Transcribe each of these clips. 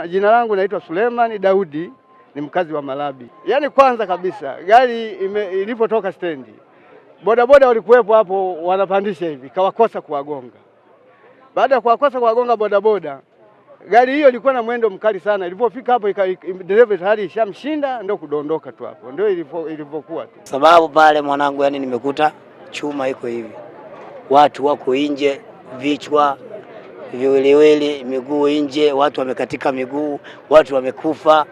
Jina langu naitwa Suleiman Daudi, ni mkazi wa Malabi. Yaani kwanza kabisa gari ilipotoka stendi, bodaboda walikuwepo hapo wanapandisha hivi, kawakosa kuwagonga. Baada ya kuwakosa kuwagonga bodaboda, gari hiyo ilikuwa na mwendo mkali sana. Ilipofika hapo dereva tayari ishamshinda, ndio kudondoka tu hapo. Ndio ilivyokuwa tu. Sababu pale mwanangu, yani nimekuta chuma iko hivi. Watu wako nje, vichwa viwiliwili, miguu nje, watu wamekatika miguu, watu wamekufa.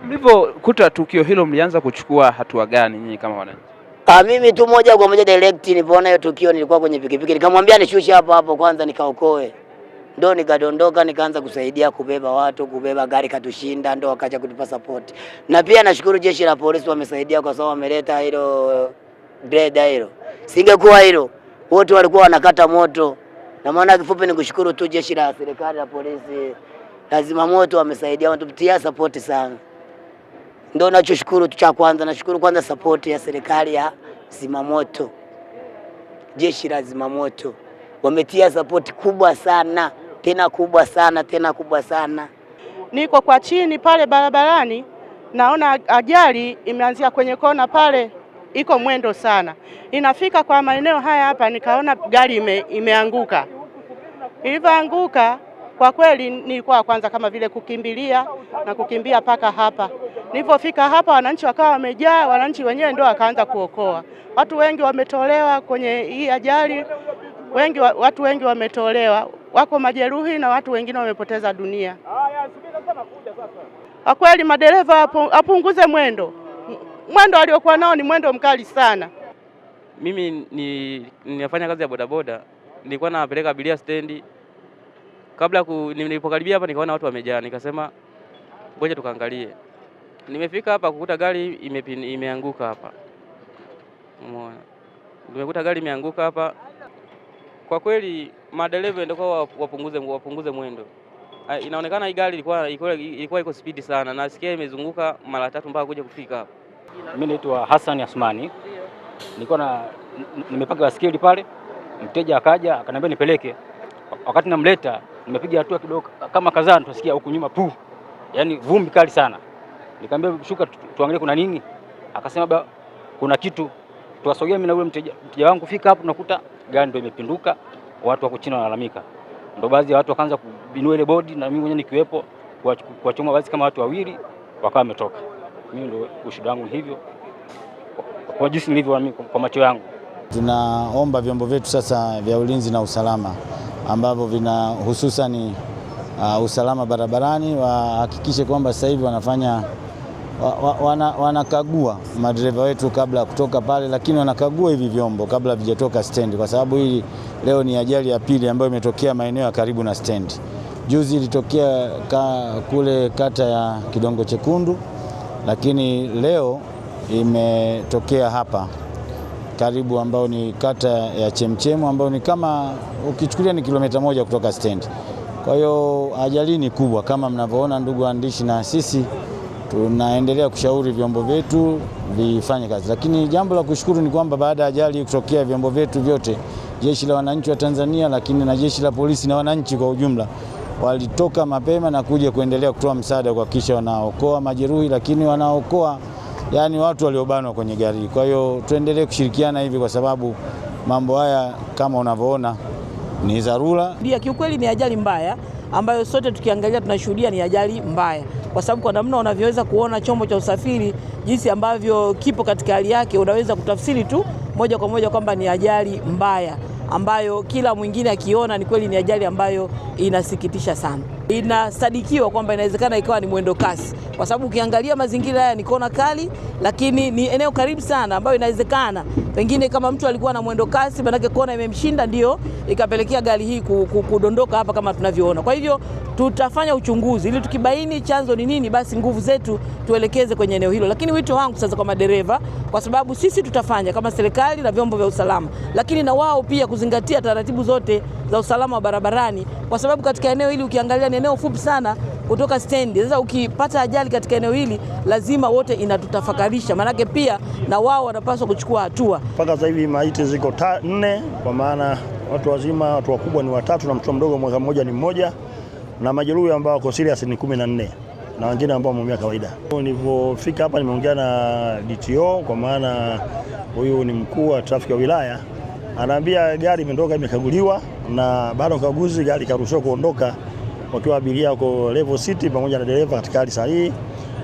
Mlivyokuta tukio hilo mlianza kuchukua hatua gani nyinyi kama wananchi? Mimi tu moja kwa moja direct nilipoona hiyo tukio, nilikuwa kwenye pikipiki, nikamwambia nishushe hapo kwanza nikaokoe. Ndio nikadondoka, nikaanza kusaidia kubeba watu, kubeba gari katushinda, ndio wakaja kutupa support. Na pia nashukuru jeshi la polisi wamesaidia kwa sababu wameleta hilo greda hilo. Singekuwa hilo, wote walikuwa wanakata moto. Na maana kifupi ni kushukuru tu jeshi la serikali la polisi. Lazima moto wamesaidia, wanatupatia support sana. Ndio nachoshukuru tu cha kwanza, nashukuru kwanza support ya serikali ya zimamoto. Jeshi la zimamoto wametia support kubwa sana, tena kubwa sana, tena kubwa sana. Niko kwa chini pale barabarani, naona ajali imeanzia kwenye kona pale, iko mwendo sana. Inafika kwa maeneo haya hapa, nikaona gari imeanguka. Ilivyoanguka kwa kweli nilikuwa kwanza kama vile kukimbilia na kukimbia paka hapa. Nilipofika hapa wananchi wakawa wamejaa, wananchi wenyewe ndio wakaanza kuokoa. Watu wengi wametolewa kwenye hii ajali. Watu wengi wametolewa, wako majeruhi na watu wengine wamepoteza dunia. Kwa kweli madereva apunguze mwendo. Mwendo aliokuwa nao ni mwendo mkali sana. Mimi ninafanya kazi ya bodaboda, nilikuwa napeleka abiria stendi. Kabla nilipokaribia hapa nikaona watu wamejaa, nikasema ngoja tukaangalie. Nimefika hapa kukuta gari imeanguka hapa. Umeona? Nimekuta gari imeanguka hapa. Kwa kweli madereva ndio wapunguze mwendo. Inaonekana hii gari ilikuwa iko speed sana, na nasikia imezunguka mara 3 mpaka kuja kufika hapa. Mimi naitwa Hassan Asmani. Nilikuwa nimepaka basikeli pale, mteja akaja akaniambia nipeleke. Wakati namleta nimepiga hatua kidogo kama kadhaa, tutasikia huku nyuma pu. Yaani vumbi kali sana. Nikamwambia shuka tuangalie kuna nini. Akasema kuna kitu. Tukasogea mimi na yule mteja wangu, fika hapo tunakuta gari ndio imepinduka, watu wako chini wanalalamika. Ndio baadhi ya watu wakaanza kubinua ile bodi, na mimi mwenyewe nikiwepo kuwachoma baadhi kama watu 2 wakawa wametoka. Mimi ndio ushuhuda wangu hivyo kwa jinsi nilivyo mimi kwa macho yangu. Tunaomba vyombo vyetu sasa vya ulinzi na usalama ambavyo vina hususan usalama barabarani wahakikishe kwamba sasa hivi wanafanya wanakagua madereva wetu kabla kutoka pale, lakini wanakagua hivi vyombo kabla vijatoka stendi, kwa sababu hii leo ni ajali ya pili ambayo imetokea maeneo ya karibu na stendi. Juzi ilitokea kule kata ya Kidongo Chekundu, lakini leo imetokea hapa karibu, ambao ni kata ya Chemchemu, ambao ni kama ukichukulia ni kilomita 1 kutoka stendi. Kwa hiyo ajali ni kubwa kama mnavyoona ndugu waandishi, na sisi tunaendelea kushauri vyombo vyetu vifanye kazi. Lakini jambo la kushukuru ni kwamba baada ya ajali kutokea, vyombo vyetu vyote, jeshi la wananchi wa Tanzania, lakini na jeshi la polisi na wananchi kwa ujumla, walitoka mapema na kuja kuendelea kutoa msaada kuhakikisha wanaokoa majeruhi, lakini wanaokoa yani watu waliobanwa kwenye gari. Kwa hiyo tuendelee kushirikiana hivi, kwa sababu mambo haya kama unavyoona ni dharura. Ndio, kiukweli ni ajali mbaya ambayo sote tukiangalia tunashuhudia ni ajali mbaya, kwa sababu kwa namna unavyoweza kuona chombo cha usafiri jinsi ambavyo kipo katika hali yake, unaweza kutafsiri tu moja kwa moja kwamba ni ajali mbaya ambayo kila mwingine akiona ni kweli ni ajali ambayo inasikitisha sana. Inasadikiwa kwamba inawezekana ikawa ni mwendo kasi, kwa sababu ukiangalia mazingira haya ni kona kali, lakini ni eneo karibu sana, ambayo inawezekana pengine kama mtu alikuwa na mwendo kasi, manake kona imemshinda, ndio ikapelekea gari hii kudondoka hapa kama tunavyoona. Kwa hivyo tutafanya uchunguzi ili tukibaini chanzo ni nini, basi nguvu zetu tuelekeze kwenye eneo hilo. Lakini wito wangu sasa kwa madereva, kwa sababu sisi tutafanya kama serikali na vyombo vya usalama, lakini na wao pia kuzingatia taratibu zote za usalama wa barabarani, kwa sababu katika eneo hili ukiangalia ni eneo fupi sana kutoka stendi. Sasa ukipata ajali katika eneo hili lazima wote inatutafakarisha, manake pia na wao wanapaswa kuchukua hatua. Mpaka sasa hivi maiti ziko 4, kwa maana watu wazima, watu wakubwa ni 3 na mtoto mdogo mwaka mmoja ni 1. na majeruhi ambao wako serious ni 14 na wengine ambao wameumia kawaida. Nilipofika hapa nimeongea na DTO, kwa maana huyu ni mkuu wa trafiki wa wilaya, anaambia gari imetoka imekaguliwa, na baada ya ukaguzi gari karuhusiwa kuondoka wakiwa abiria wako level city pamoja na dereva katika hali sahihi.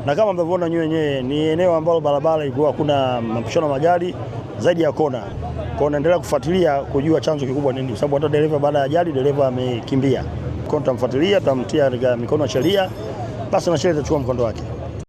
Na kama mnavyoona wenyewe ni eneo ambalo barabara ilikuwa hakuna mapishano magari zaidi ya kona. Kwa naendelea kufuatilia kujua chanzo kikubwa nini, kwa sababu hata dereva baada ya ajali dereva amekimbia. Kwa tutamfuatilia, tutamtia katika mikono ya sheria, basi na sheria itachukua mkondo wake.